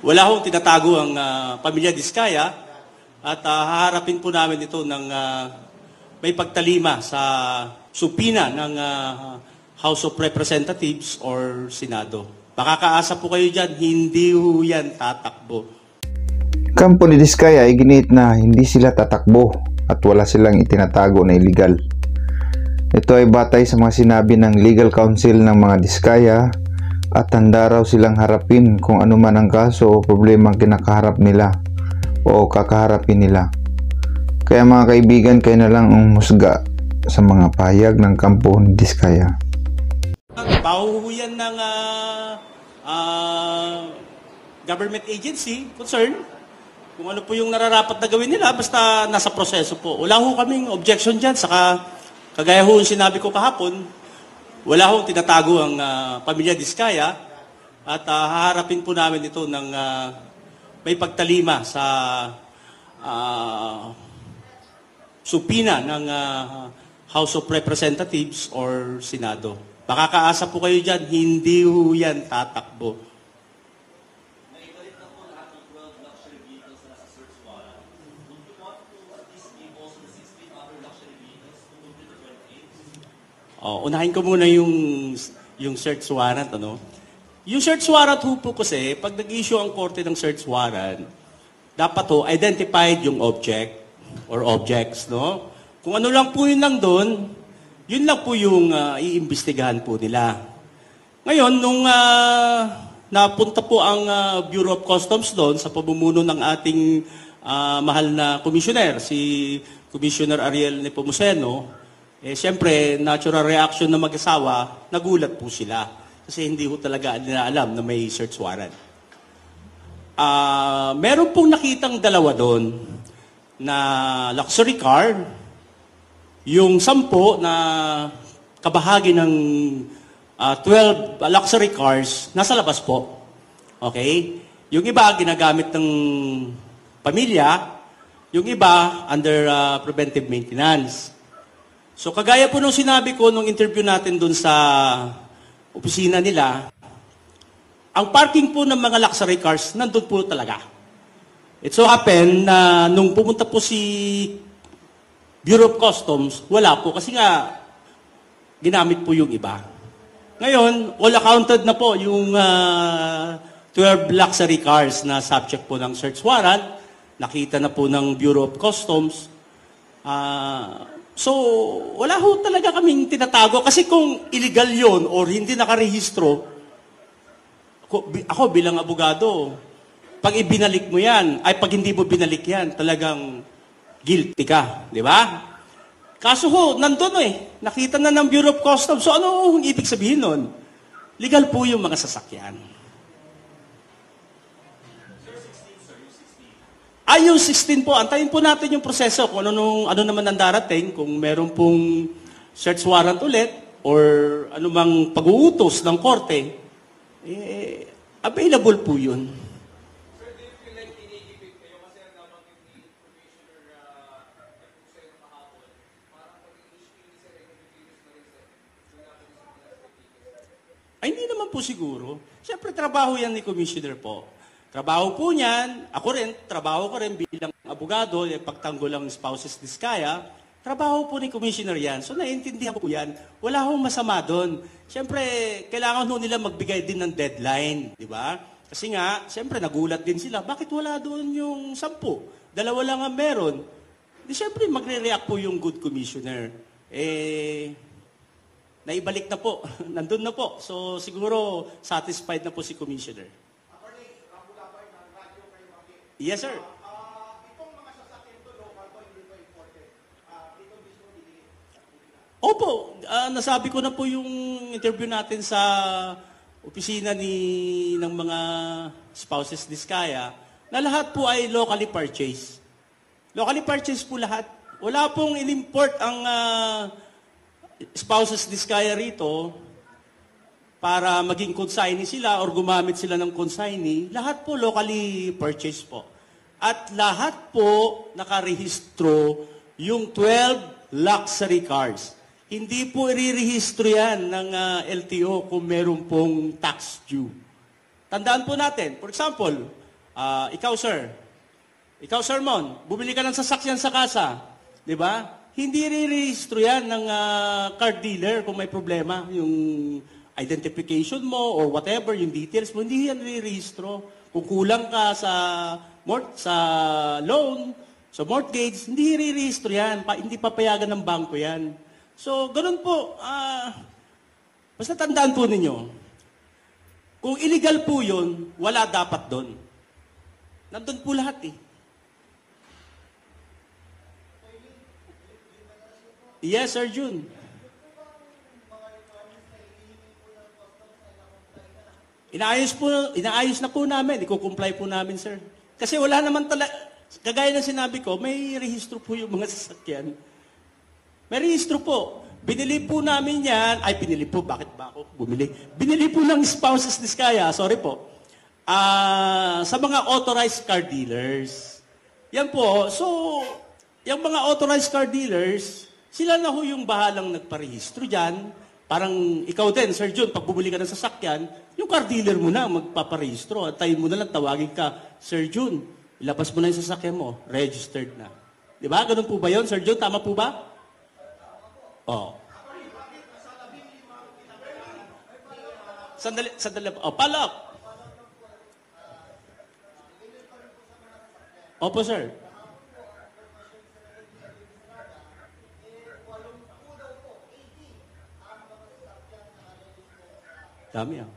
Wala hong tinatago ang pamilya Diskaya at haharapin po namin ito ng may pagtalima sa supina ng House of Representatives or Senado. Makakaasa po kayo dyan, hindi ho yan tatakbo. Kampo ni Diskaya ay ginit na hindi sila tatakbo at wala silang itinatago na illegal. Ito ay batay sa mga sinabi ng Legal Counsel ng mga Diskaya at handa raw silang harapin kung ano man ang kaso o problema ang kinakaharap nila o kakaharapin nila. Kaya mga kaibigan, kayo na lang ang musga sa mga pahayag ng kampo ni Diskaya. Pahuhuyan ng government agency concern kung ano po yung nararapat na gawin nila basta nasa proseso po. Wala ho kaming objection dyan. Saka kagaya ho yung sinabi ko kahapon, wala hong tinatago ang pamilya Diskaya at haharapin po namin ito ng may pagtalima sa supina ng House of Representatives or Senado. Makakaasa po kayo dyan, hindi ho yan tatakbo. Naibalik na po lahat ng 12 luxury vehicles na nasa search warrant. Would you want to at least give also the 16 other luxury vehicles to move to the 28? Unahin ko muna yung search warrant. Yung search warrant po kasi, pag nag-issue ang korte ng search warrant, dapat identified yung object or objects. No? Kung ano lang po yun lang doon, yun lang po yung iimbestigahan po nila. Ngayon, nung napunta po ang Bureau of Customs doon sa pamumuno ng ating mahal na commissioner, si Commissioner Ariel Nepomuceno, siyempre, natural reaction ng mag-asawa, nagulat po sila. Kasi hindi ko talaga nila alam na may search warrant. Meron pong nakitang dalawa doon na luxury car, yung 10 na kabahagi ng 12 luxury cars, nasa labas po. Okay? Yung iba, ginagamit ng pamilya, yung iba, under preventive maintenance. So kagaya po nung sinabi ko nung interview natin dun sa opisina nila, ang parking po ng mga luxury cars nandun po talaga. It so happened na nung pumunta po si Bureau of Customs, wala po kasi nga ginamit po yung iba. Ngayon, all accounted na po yung 12 luxury cars na subject po ng search warrant. Nakita na po ng Bureau of Customs. So, wala ho talaga kaming tinatago. Kasi kung illegal yon or hindi nakarehistro, ako bilang abogado, pag ibinalik mo yan, ay pag hindi mo binalik yan, talagang guilty ka. Di ba? Kaso ho, nandun nakita na ng Bureau of Customs. So, ano ang ibig sabihin nun? Legal po yung mga sasakyan. Yung 16 po, antayin po natin yung proseso kung ano naman ang darating, kung meron pong search warrant ulit or anumang pag-uutos ng korte, available po yun. Sir, do you feel like tinigipit kayo kasi nabanggit ni Commissioner Nepomuceno kahapon, parang pag-i-issue ni Sir Executive na rin Ay, hindi naman po siguro. Siyempre, trabaho yan ni Commissioner po. Trabaho po niyan, ako rin, trabaho ko rin bilang abogado, pagtanggol ng spouses Diskaya, trabaho po ni Commissioner yan. So naiintindihan ko po yan. Wala akong masama doon. Siyempre, kailangan ho nila magbigay din ng deadline, di ba? Kasi nga, siyempre nagulat din sila, bakit wala doon yung 10? 2 lang ang meron. Di siyempre, magre-react po yung good commissioner. Naibalik na po. Nandun na po. So siguro, satisfied na po si commissioner. Yes, sir. Itong mga sasakyan to, local to, hindi to imported. Dito mismo dinigit. Opo, nasabi ko na po yung interview natin sa opisina ng mga spouses Diskaya na lahat po ay locally purchased. Locally purchased po lahat. Wala pong in-import ang spouses Diskaya rito para maging consignee sila or gumamit sila ng consignee. Lahat po locally purchased po. At lahat po nakarehistro yung 12 luxury cars. Hindi po irirehistro yan ng LTO kung meron pong tax due. Tandaan po natin, for example, Ikaw, sir Mon, bumili ka ng sasakyan sa kasa. Di ba? Hindi rirehistro yan ng car dealer kung may problema. Yung identification mo or whatever, yung details mo, hindi yan rirehistro. Kung kulang ka sa loan, sa mortgage, hindi rirehistro yan. Hindi papayagan ng bangko yan. So, ganun po. Basta tandaan po ninyo, kung illegal po yun, wala dapat doon. Nandun po lahat eh. Yes, Sir Jun. Inaayos na po namin. Iko-comply po namin, sir. Kasi wala naman talaga, kagaya ng sinabi ko, may rehistro po yung mga sasakyan. May rehistro po. Binili po namin yan. Ay, binili po. Bakit ba ako bumili? Binili po ng spouses ni Skaya. Sorry po. Sa mga authorized car dealers. Yan po. So, yung mga authorized car dealers, sila na ho yung bahalang nagparehistro dyan. Parang ikaw din, Sir John, pag bumili ka ng sasakyan, yung car dealer mo na magpaparehistro. Antayin mo na lang, tawagin ka, Sir John, ilabas mo na yung sasakyan mo, registered na. Di ba? Ganun po ba yun, Sir John? Tama po ba? Oh. Sandali. Oh, palak. Opo, sir. Dami ah.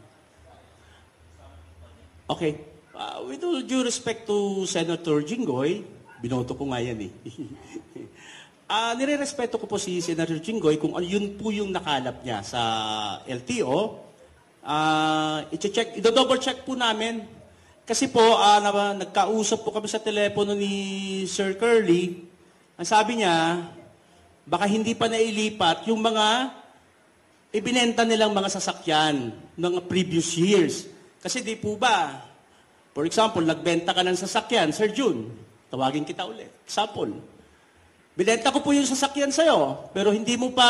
Okay. With all due respect to Senator Jinggoy, binoto ko nga yan eh. Nire-respeto ko po si Senator Jinggoy kung yun po yung nakalap niya sa LTO. I-double check po namin. Kasi po, nagkausap po kami sa telepono ni Sir Curly. Ang sabi niya, baka hindi pa nailipat yung mga ibinenta nilang mga sasakyan ng previous years. Kasi di po ba, for example, nagbenta ka ng sasakyan, Sir Jun, tawagin kita ulit. Example, binenta ko po yung sasakyan sa'yo, pero hindi mo pa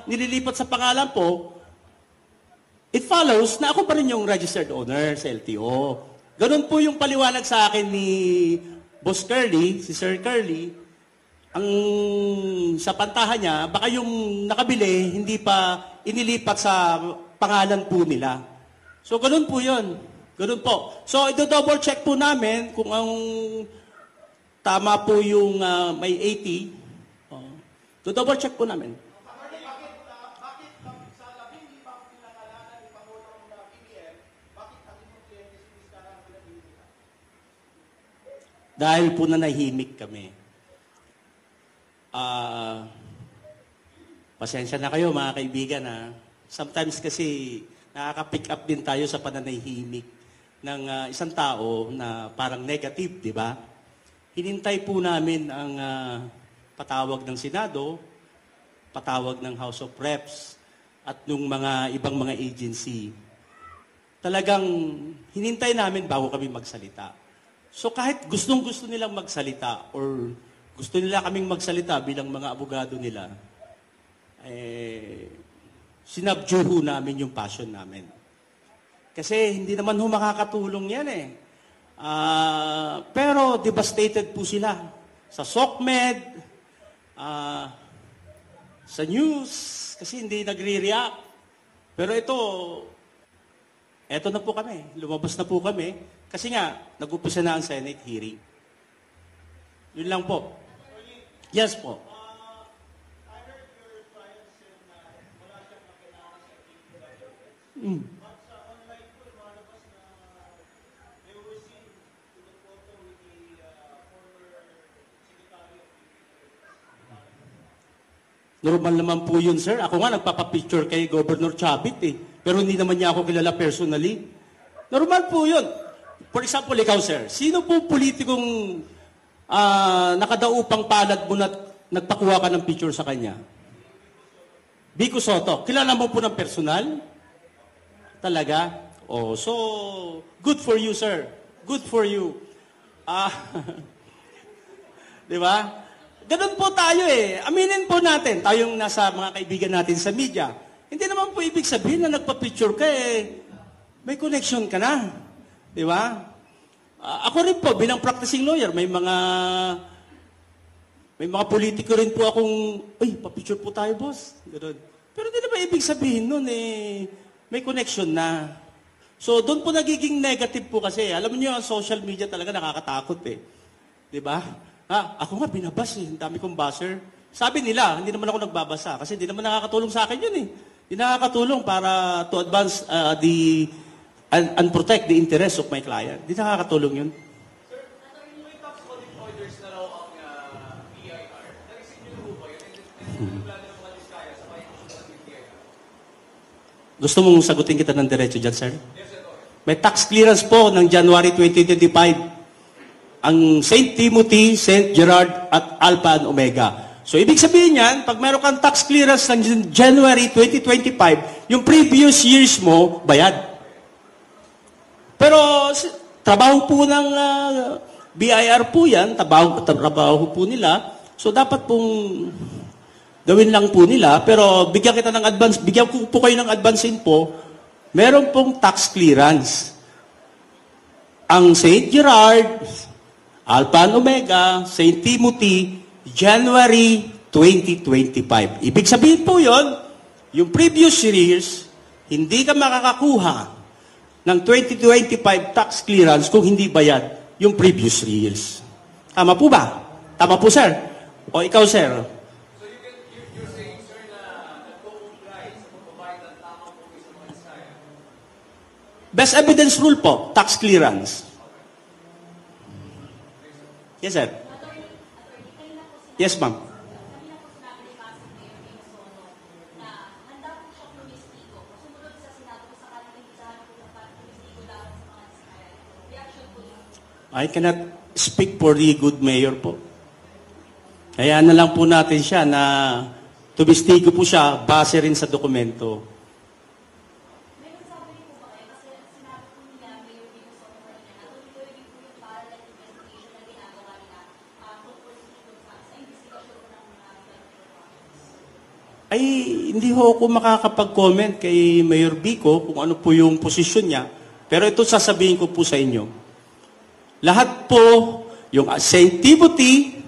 nililipat sa pangalan po, it follows na ako pa rin yung registered owner sa LTO. Ganun po yung paliwanag sa akin ni Boss Curly, si Sir Curly, ang sa pantahan niya, baka yung nakabili, hindi pa inilipat sa pangalan po nila. So, ganun po yun. Ganun po. So, i-double check po namin kung ang tama po yung may 80. Do-double check po namin. Dahil po na nahimik kami. Pasensya na kayo mga kaibigan ha. Sometimes kasi nakaka-pick up din tayo sa pananahimik ng isang tao na parang negative, di ba? Hinintay po namin ang patawag ng Senado, patawag ng House of Reps, at nung mga ibang mga agency. Talagang hinintay namin bago kami magsalita. So kahit gustong-gusto nilang magsalita or gusto nila kaming magsalita bilang mga abogado nila, sinabjuho namin yung passion namin. Kasi hindi naman ho makakatulong yan eh. Pero devastated po sila. Sa SOCMED, sa news, kasi hindi nagre-react. Pero eto na po kami. Lumabas na po kami. Kasi nga, nag-upisa na ang Senate hearing. Yun lang po. Yes po. Normal naman po yun, sir. Ako nga, nagpapapicture kay Governor Chavit eh. Pero hindi naman niya ako kilala personally. Normal po yun. For example, ikaw, sir. Sino po politikong nakadaupang palad mo na nagpakuha ka ng picture sa kanya? Vico Soto. Kilala mo po ng personal? Talaga? Oh, so, good for you, sir. Good for you. Di ba? Ganun po tayo eh. Aminin po natin, tayong nasa mga kaibigan natin sa media. Hindi naman po ibig sabihin na nagpa-picture ka eh, may connection ka na. Di ba? Ako rin po, bilang practicing lawyer, may mga politiko rin po akong, ay, papicture po tayo, boss. Ganun. Pero di naman ibig sabihin nun, may connection na. So, doon po nagiging negative po kasi. Alam niyo, ang social media talaga nakakatakot eh. Di ba? Ako nga, binabas eh. Ang dami kong buzzer. Sabi nila, hindi naman ako nagbabasa kasi hindi naman nakakatulong sa akin yun eh. Hindi nakakatulong para to advance and protect the interest of my client. Hindi nakakatulong yun. May tax audit orders na raw ang BIR. Nag-receive niyo po ba yun? And then, plano ng mga diskaya sa pahimusunan ng BIR. Gusto mong sagutin kita ng diretso dyan, sir? May tax clearance po ng January 2025. Ang St. Timothy, St. Gerard at Alpha and Omega. So, ibig sabihin yan, pag meron kang tax clearance ng January 2025, yung previous years mo, bayad. Pero, trabaho po ng BIR po yan, trabaho po nila. So, dapat pong gawin lang po nila. Pero, bigyan ko po kayo ng advance info, meron pong tax clearance. Ang St. Gerard, Alpha and Omega, St. Timothy, January 2025. Ibig sabihin po yon, yung previous years, hindi ka makakakuha ng 2025 tax clearance kung hindi bayad yung previous years. Tama po ba? Tama po, sir? O ikaw, sir? So you're saying, sir, na nagko-comply sa pagbabayad ng tamang po sa mga diskaya? Best evidence rule po, tax clearance. Yes, sir. Yes, ma'am. I cannot speak for the good mayor po. Kaya na lang po natin siya na tumistigo po siya base rin sa dokumento. Ay, hindi ho ako makakapag-comment kay Mayor Vico kung ano po yung posisyon niya. Pero ito sasabihin ko po sa inyo. Lahat po, yung St. Timothy,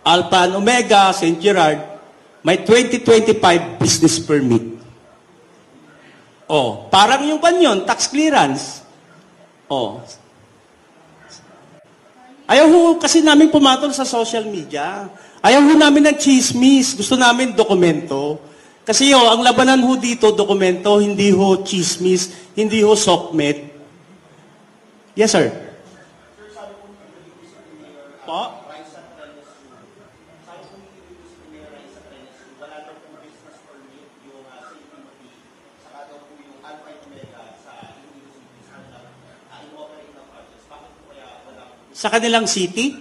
Alpha and Omega, St. Gerard, may 2025 business permit. Oh, parang yung kanyon, tax clearance. Oh. Ayaw ho kasi namin pumatol sa social media. Ayaw ho namin ng chismis. Gusto namin dokumento. Kasi ang labanan ho dito, dokumento, hindi ho chismis, hindi ho sokmet. Yes, sir. Po? Sa kanilang city?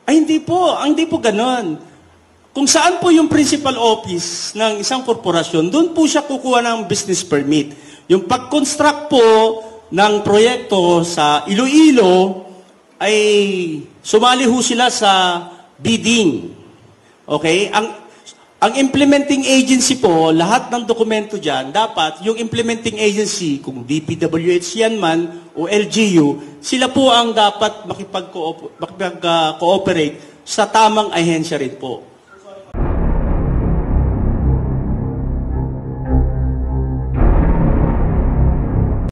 Ay, hindi po. Hindi po ganon. Kung saan po yung principal office ng isang korporasyon, doon po siya kukuha ng business permit. Yung pag-construct po ng proyekto sa Iloilo, ay sumali ho sila sa bidding. Okay? Ang implementing agency po, lahat ng dokumento dyan, dapat yung implementing agency, kung DPWH yan man o LGU, sila po ang dapat makipag-cooperate sa tamang ahensya rin po.